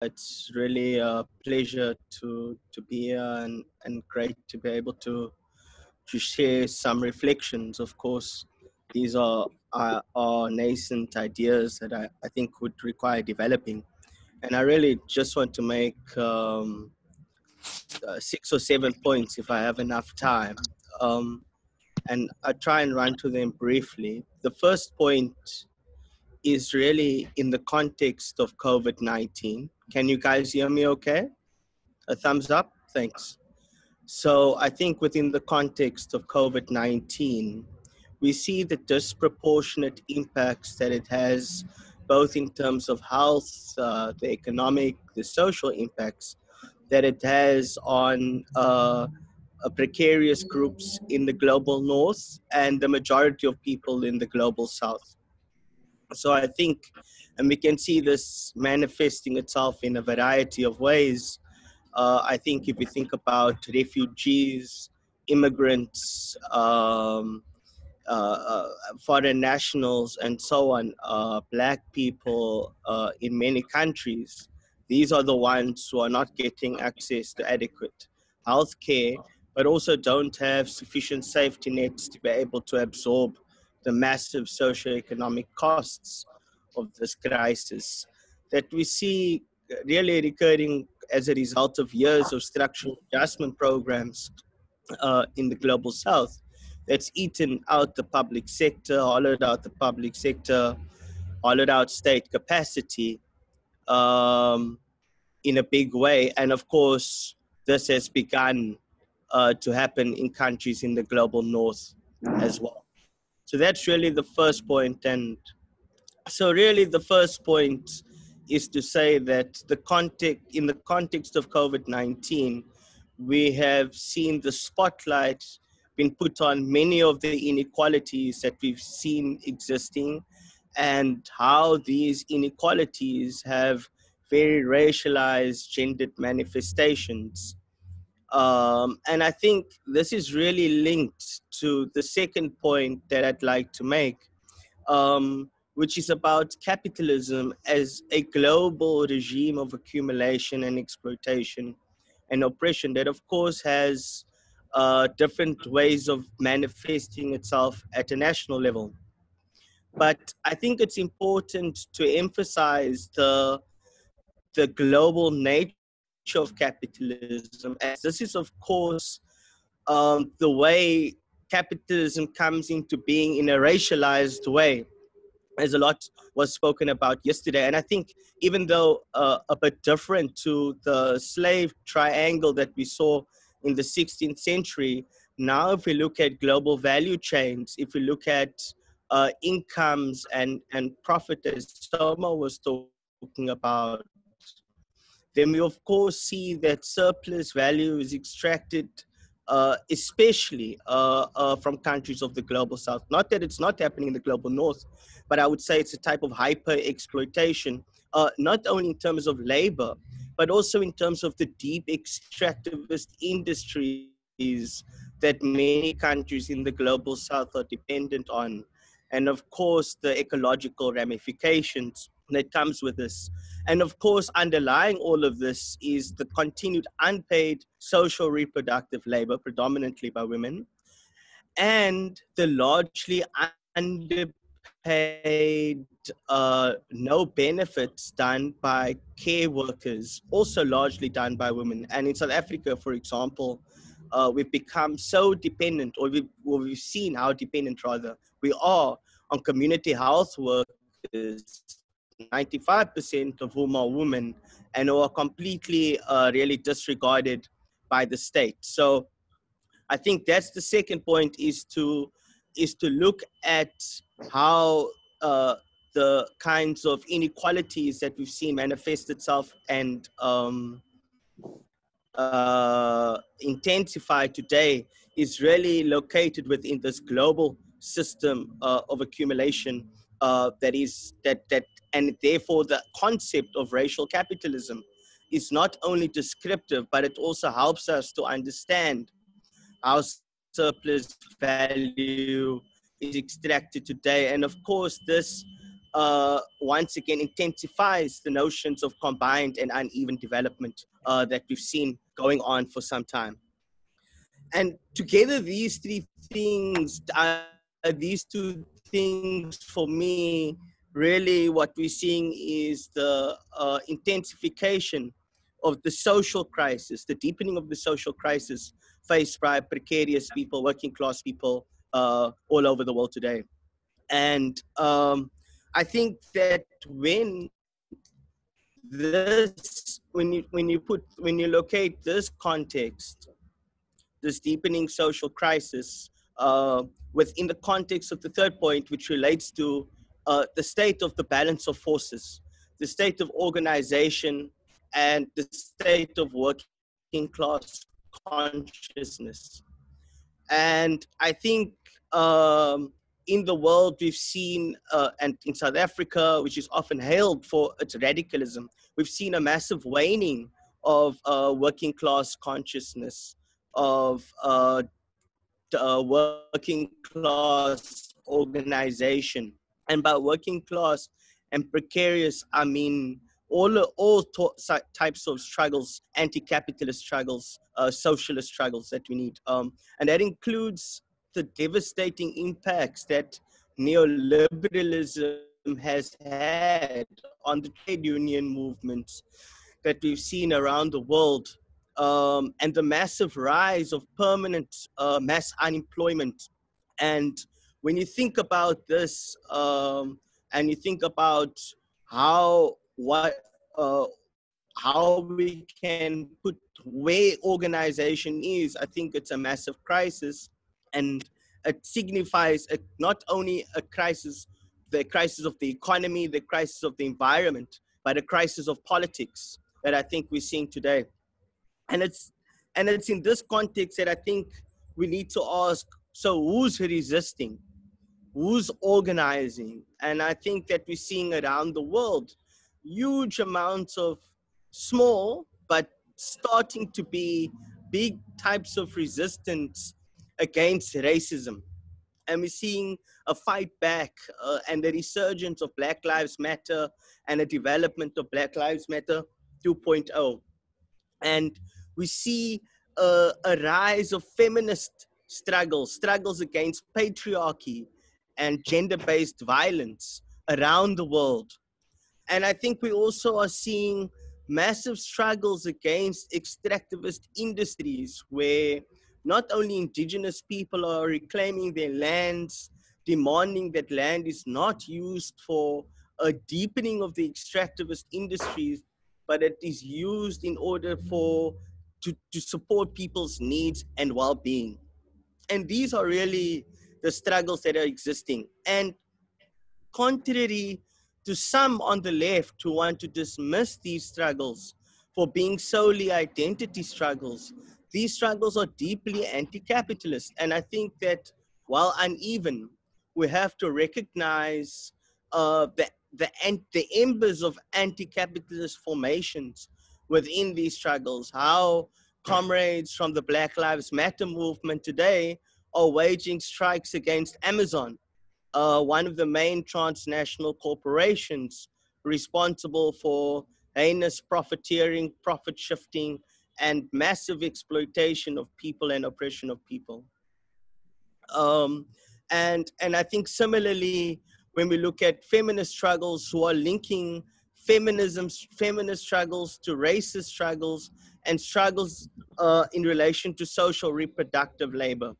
It's really a pleasure to be here and great to be able to share some reflections. Of course, these are nascent ideas that I think would require developing. And I really just want to make 6 or 7 points if I have enough time. Um, and I'll try and run to them briefly. The first point is really in the context of COVID-19. Can you guys hear me okay? A thumbs up? Thanks. So I think within the context of COVID-19, we see the disproportionate impacts that it has, both in terms of health, the economic, the social impacts that it has on precarious groups in the global north and the majority of people in the global south. So I think, and we can see this manifesting itself in a variety of ways. I think if you think about refugees, immigrants, foreign nationals, and so on, black people in many countries, these are the ones who are not getting access to adequate health care, but also don't have sufficient safety nets to be able to absorb the massive socioeconomic costs of this crisis that we see really recurring as a result of years of structural adjustment programs in the global south that's eaten out the public sector, hollowed out the public sector, hollowed out state capacity um, in a big way. And of course, this has begun to happen in countries in the global north as well. So that's really the first point. And so really the first point is to say that in the context of COVID-19, we have seen the spotlight been put on many of the inequalities that we've seen existing and how these inequalities have very racialized, gendered manifestations. And I think this is really linked to the second point that I'd like to make, which is about capitalism as a global regime of accumulation and exploitation and oppression that, of course, has different ways of manifesting itself at a national level. But I think it's important to emphasize the global nature of capitalism, as this is, of course, the way capitalism comes into being in a racialized way, as a lot was spoken about yesterday. And I think even though a bit different to the slave triangle that we saw in the 16th century, now if we look at global value chains, if we look at incomes and profit, as Soma was talking about, then we of course see that surplus value is extracted especially from countries of the global south. Not that it's not happening in the global north, but I would say it's a type of hyper exploitation, not only in terms of labor, but also in terms of the deep extractivist industries that many countries in the global south are dependent on. And of course, the ecological ramifications that comes with this. And of course, underlying all of this is the continued unpaid social reproductive labor, predominantly by women, and the largely underpaid, no benefits done by care workers, also largely done by women. And in South Africa, for example, we've become so dependent, or we've seen how dependent, rather, we are on community health workers, 95% of whom are women, and who are completely really disregarded by the state. So I think that's the second point, is to look at how the kinds of inequalities that we've seen manifest itself and intensify today is really located within this global system of accumulation that and therefore the concept of racial capitalism is not only descriptive, but it also helps us to understand how surplus value is extracted today. And of course, this once again intensifies the notions of combined and uneven development that we've seen going on for some time. And together, these three things, these two things for me, really what we're seeing is the intensification of the social crisis, the deepening of the social crisis faced by precarious people, working class people all over the world today. And I think that when you locate this context, this deepening social crisis within the context of the third point, which relates to the state of the balance of forces, the state of organization, and the state of working class consciousness. And I think in the world we've seen, and in South Africa, which is often hailed for its radicalism, we've seen a massive waning of working class consciousness, of working class organization. And by working class and precarious, I mean types of struggles, anti-capitalist struggles, socialist struggles that we need. And that includes the devastating impacts that neoliberalism has had on the trade union movements that we've seen around the world, and the massive rise of permanent mass unemployment. And when you think about this, and you think about how what how we can put where organization is, I think it's a massive crisis, and it signifies not only a crisis, the crisis of the economy, the crisis of the environment, but a crisis of politics that I think we're seeing today. And it's in this context that I think we need to ask, so who's resisting? Who's organizing? And I think that we're seeing around the world huge amounts of small, but starting to be big types of resistance against racism. And we're seeing a fight back and the resurgence of Black Lives Matter and a development of Black Lives Matter 2.0. And we see a rise of feminist struggles against patriarchy and gender-based violence around the world. And I think we also are seeing massive struggles against extractivist industries where not only indigenous people are reclaiming their lands, demanding that land is not used for a deepening of the extractivist industries, but it is used in order to support people's needs and well-being. And these are really the struggles that are existing. And contrary to some on the left who want to dismiss these struggles for being solely identity struggles, these struggles are deeply anti-capitalist. And I think that while uneven, we have to recognize the embers of anti-capitalist formations within these struggles, how comrades from the Black Lives Matter movement today are waging strikes against Amazon, one of the main transnational corporations responsible for heinous profiteering, profit shifting, and massive exploitation of people and oppression of people. And I think similarly, when we look at feminist struggles who are linking feminist struggles to racist struggles and struggles in relation to social reproductive labor.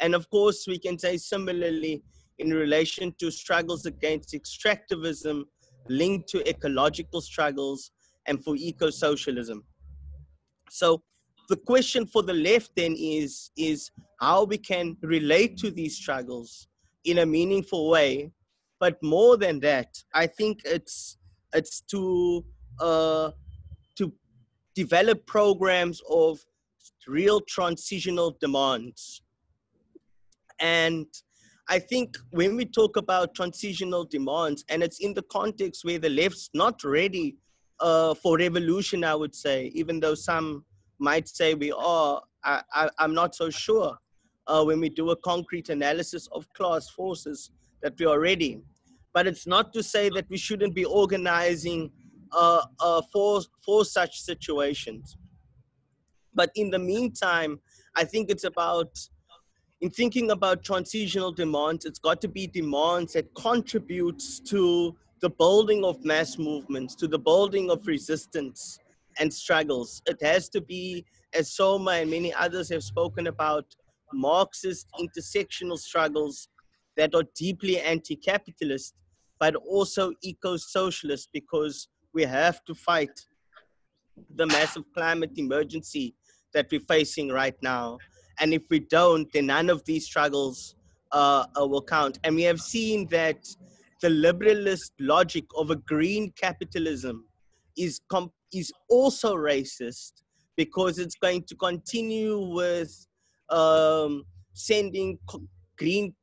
And of course, we can say similarly in relation to struggles against extractivism linked to ecological struggles and for eco-socialism. So the question for the left then is how we can relate to these struggles in a meaningful way. But more than that, I think it's to develop programs of real transitional demands. And I think when we talk about transitional demands, and it's in the context where the left's not ready for revolution, I would say, even though some might say we are, I'm not so sure when we do a concrete analysis of class forces that we are ready. But it's not to say that we shouldn't be organizing for such situations. But in the meantime, I think it's about, in thinking about transitional demands, it's got to be demands that contributes to the building of mass movements, to the building of resistance and struggles. It has to be, as Soma and many others have spoken about, Marxist intersectional struggles that are deeply anti-capitalist, but also eco-socialist, because we have to fight the massive climate emergency that we're facing right now. And if we don't, then none of these struggles will count. And we have seen that the liberalist logic of a green capitalism is also racist, because it's going to continue with sending green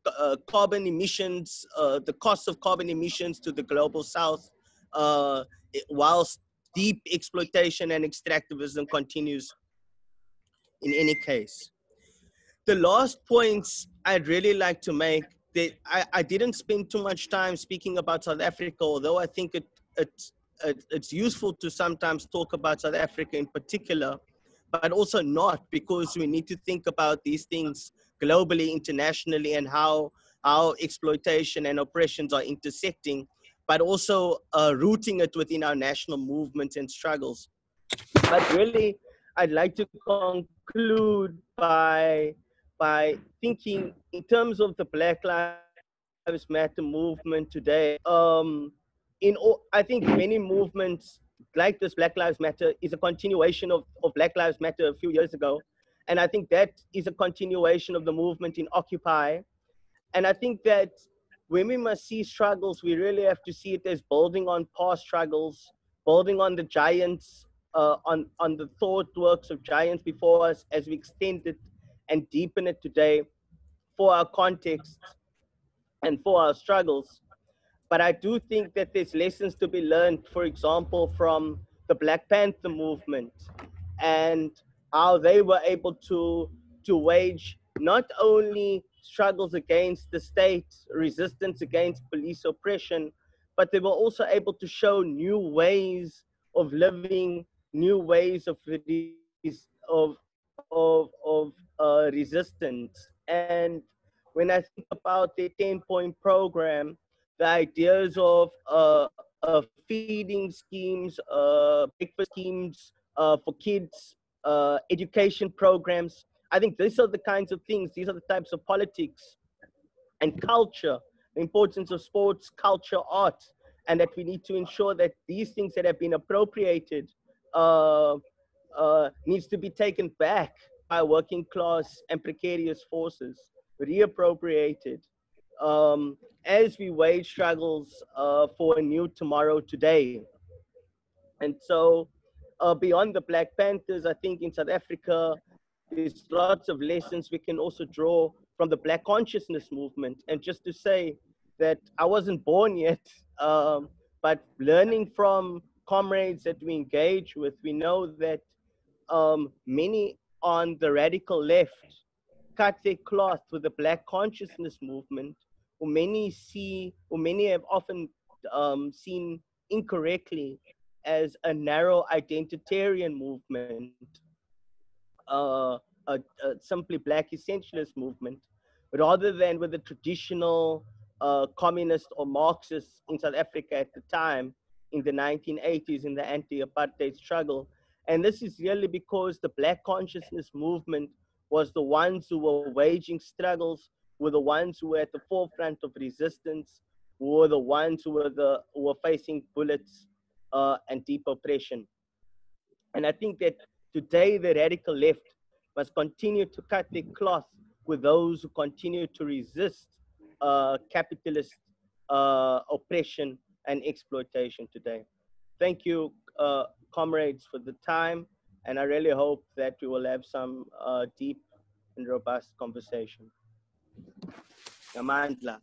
carbon emissions, the cost of carbon emissions to the global south, whilst deep exploitation and extractivism continues in any case. The last points I'd really like to make, that I didn't spend too much time speaking about South Africa, although I think it's useful to sometimes talk about South Africa in particular, but also not, because we need to think about these things globally, internationally, and how exploitation and oppressions are intersecting, but also rooting it within our national movements and struggles. But really, I'd like to conclude by thinking in terms of the Black Lives Matter movement today. I think many movements like this Black Lives Matter is a continuation of Black Lives Matter a few years ago. And I think that is a continuation of the movement in Occupy. And I think that when we must see struggles, we really have to see it as building on past struggles, building on the giants, on the thought works of giants before us, as we extend it and deepen it today for our context and for our struggles. But I do think that there's lessons to be learned, for example, from the Black Panther movement, and how they were able to wage not only struggles against the state, resistance against police oppression, but they were also able to show new ways of living, new ways of resistance. And when I think about the 10-point program, the ideas of feeding schemes, breakfast schemes for kids, education programs. I think these are the kinds of things, these are the types of politics and culture, the importance of sports, culture, art, and that we need to ensure that these things that have been appropriated needs to be taken back by working class and precarious forces, reappropriated, as we wage struggles for a new tomorrow today. And so beyond the Black Panthers, I think in South Africa, there's lots of lessons we can also draw from the Black consciousness movement. And just to say that I wasn't born yet, but learning from comrades that we engage with, we know that many on the radical left cut their cloth with the Black consciousness movement, who many have often seen incorrectly as a narrow identitarian movement, simply Black essentialist movement, rather than with the traditional communist or Marxists in South Africa at the time, in the 1980s, in the anti-apartheid struggle. And this is really because the Black consciousness movement was the ones who were waging struggles, were the ones who were at the forefront of resistance, were the ones who were facing bullets and deep oppression. And I think that today the radical left must continue to cut their cloth with those who continue to resist capitalist oppression and exploitation today. Thank you, comrades, for the time. And I really hope that we will have some deep and robust conversation. Amandla.